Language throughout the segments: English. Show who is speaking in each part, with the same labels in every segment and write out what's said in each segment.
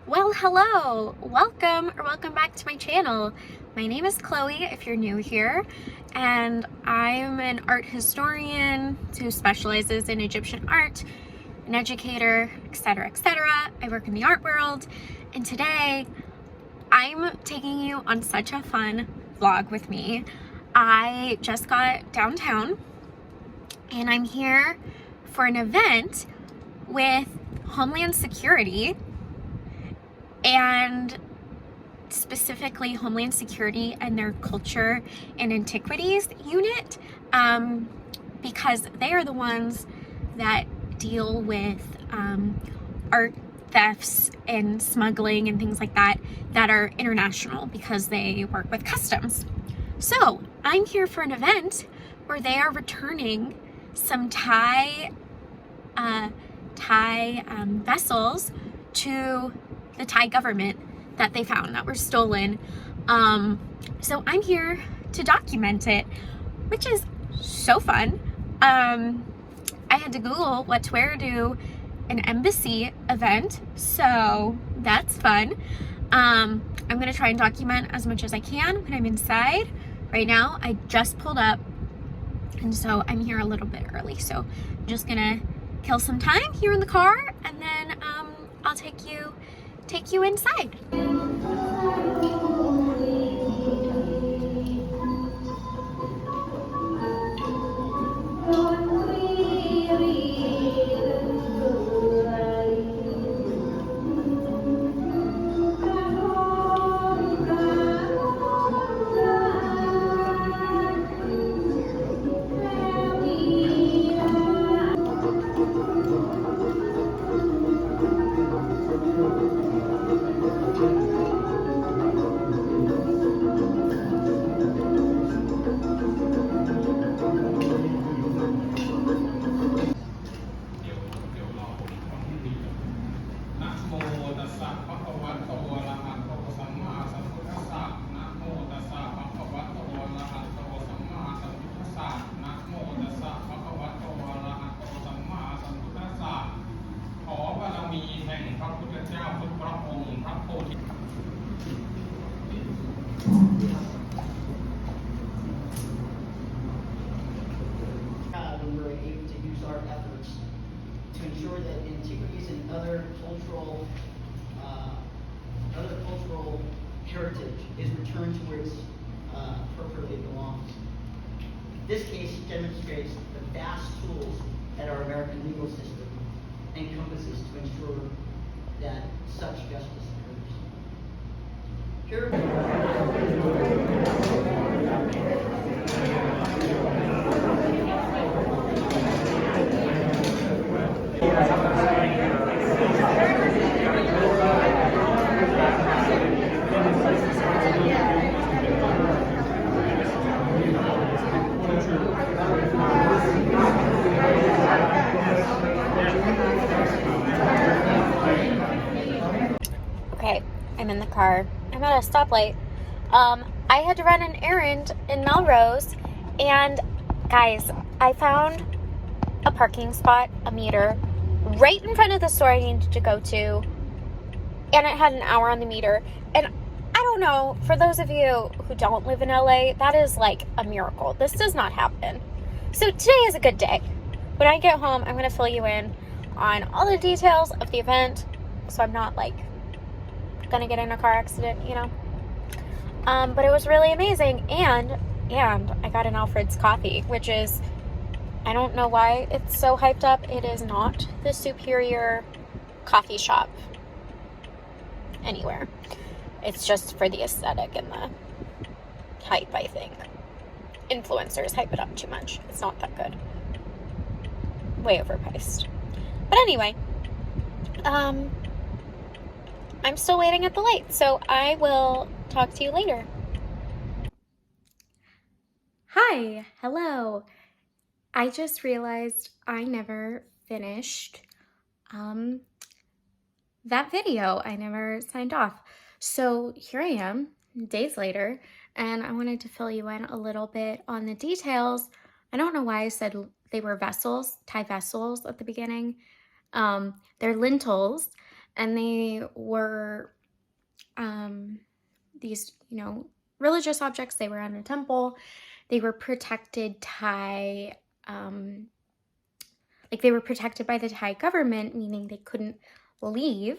Speaker 1: Well, hello, welcome back to my channel. My name is Chloe if you're new here, and I'm an art historian who specializes in Egyptian art, an educator, etc., etc. I work in the art world, and today I'm taking you on such a fun vlog with me. I just got downtown and I'm here for an event with Homeland Security, and specifically Homeland Security and their Culture and Antiquities unit, because they are the ones that deal with art thefts and smuggling and things like that that are international, because they work with customs. So I'm here for an event where they are returning some Thai vessels to the Thai government that they found that were stolen. So I'm here to document it, which is so fun. I had to Google what to wear to an embassy event, so that's fun. I'm gonna try and document as much as I can when I'm inside. Right now, I just pulled up, and so I'm here a little bit early, so I'm just gonna kill some time here in the car, and then I'll take you inside.
Speaker 2: When we're able to use our efforts to ensure that antiquities and other cultural heritage is returned to where it appropriately belongs. This case demonstrates the vast tools that our American legal system encompasses to ensure that such justice occurs. Here
Speaker 1: Okay, I'm in the car. I'm at a stoplight. I had to run an errand in Melrose, and guys, I found a parking spot, a meter, right in front of the store I needed to go to, and it had an hour on the meter. And I don't know, for those of you who don't live in LA, that is like a miracle. This does not happen. So today is a good day. When I get home, I'm going to fill you in on all the details of the event, so I'm not like gonna get in a car accident, you know. But it was really amazing, and I got an Alfred's coffee, which is, I don't know why it's so hyped up. It is not the superior coffee shop anywhere. It's just for the aesthetic and the hype, I think. Influencers hype it up too much. It's not that good. Way overpriced. But anyway, I'm still waiting at the light, so I will talk to you later. Hi, hello. I just realized I never finished that video. I never signed off. So here I am, days later, and I wanted to fill you in a little bit on the details. I don't know why I said they were vessels, Thai vessels at the beginning. They're lintels, and they were these, religious objects. They were in a temple. They were protected Thai, like they were protected by the Thai government, meaning they couldn't leave.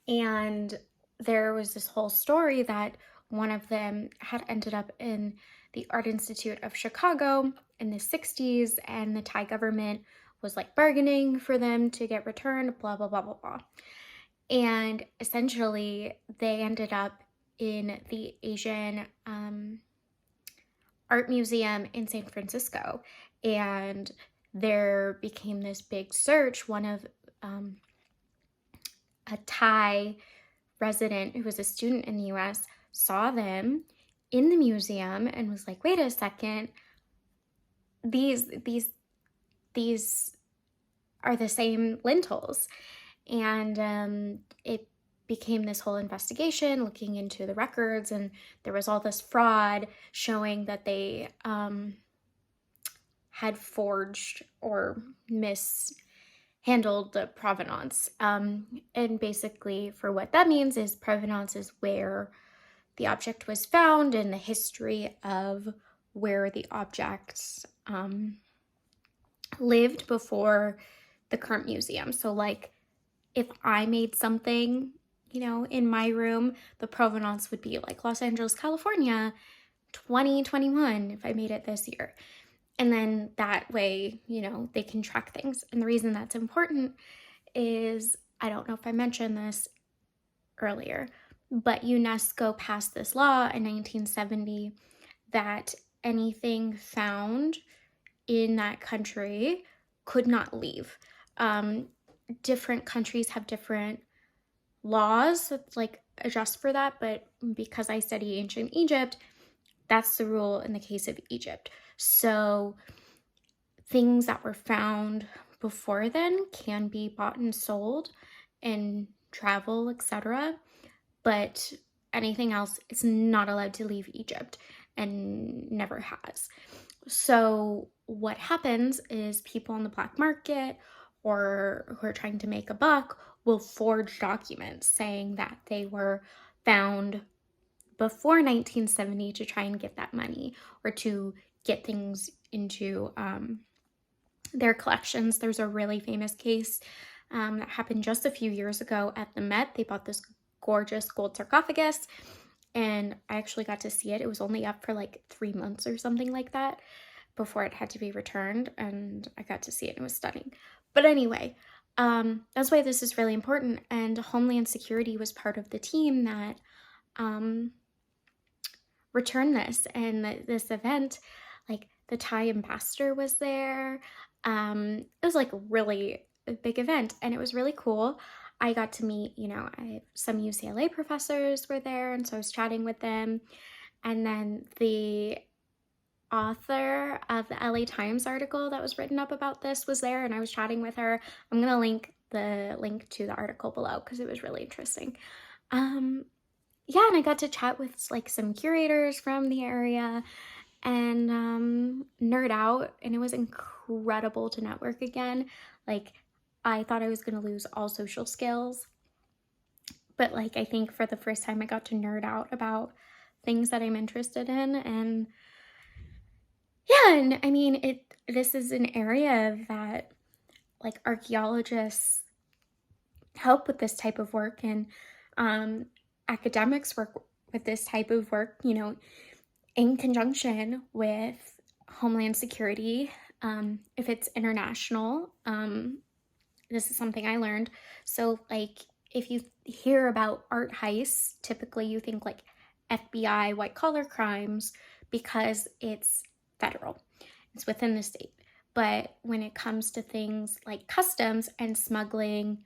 Speaker 1: And there was this whole story that one of them had ended up in the Art Institute of Chicago in the 60s, and the Thai government was like bargaining for them to get returned, blah, blah, blah, blah, blah. And essentially, they ended up in the Asian Art Museum in San Francisco. And there became this big search. One of a Thai resident who was a student in the US saw them in the museum and was like, wait a second, these are the same lintels. And it became this whole investigation looking into the records, and there was all this fraud showing that they had forged or mishandled the provenance. And basically, for what that means is provenance is where the object was found and the history of where the objects lived before the current museum. So like if I made something, in my room, the provenance would be like Los Angeles, California, 2021, if I made it this year. And then that way, they can track things. And the reason that's important is, I don't know if I mentioned this earlier, but UNESCO passed this law in 1970 that anything found in that country could not leave. Different countries have different laws that like adjust for that, but because I study ancient Egypt, that's the rule in the case of Egypt. So things that were found before then can be bought and sold and travel, etc. But anything else is not allowed to leave Egypt and never has. So what happens is people on the black market or who are trying to make a buck will forge documents saying that they were found before 1970 to try and get that money or to get things into their collections. There's a really famous case that happened just a few years ago at the Met. They bought this gorgeous gold sarcophagus, and I actually got to see it. It was only up for like 3 months or something like that before it had to be returned, and I got to see it. It was stunning. But anyway, that's why this is really important, and Homeland Security was part of the team that returned this. And this event, like the Thai ambassador was there. It was like really a big event, and it was really cool. I got to meet, some UCLA professors were there, and so I was chatting with them. And then the author of the LA Times article that was written up about this was there, and I was chatting with her. I'm gonna link to the article below because it was really interesting. Yeah, and I got to chat with like some curators from the area and nerd out, and it was incredible to network again. Like, I thought I was gonna lose all social skills, but like I think for the first time I got to nerd out about things that I'm interested in. And yeah, and I mean, this is an area that like archaeologists help with this type of work, and academics work with this type of work, in conjunction with Homeland Security. If it's international, this is something I learned. So like if you hear about art heists, typically you think like FBI, white collar crimes, because it's federal, it's within the state. But when it comes to things like customs and smuggling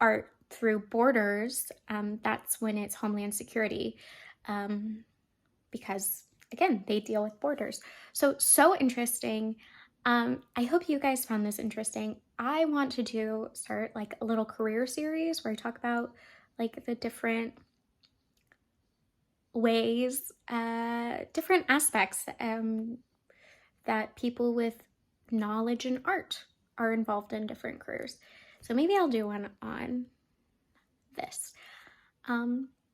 Speaker 1: art through borders, that's when it's Homeland Security, because again, they deal with borders. So interesting. I hope you guys found this interesting. I want to start like a little career series where I talk about like the different ways, different aspects that people with knowledge in art are involved in different careers. So maybe I'll do one on this.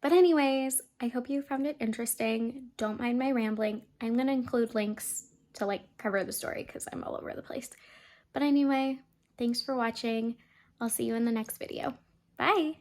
Speaker 1: But anyways, I hope you found it interesting. Don't mind my rambling. I'm gonna include links to like cover the story because I'm all over the place. But anyway, thanks for watching. I'll see you in the next video. Bye!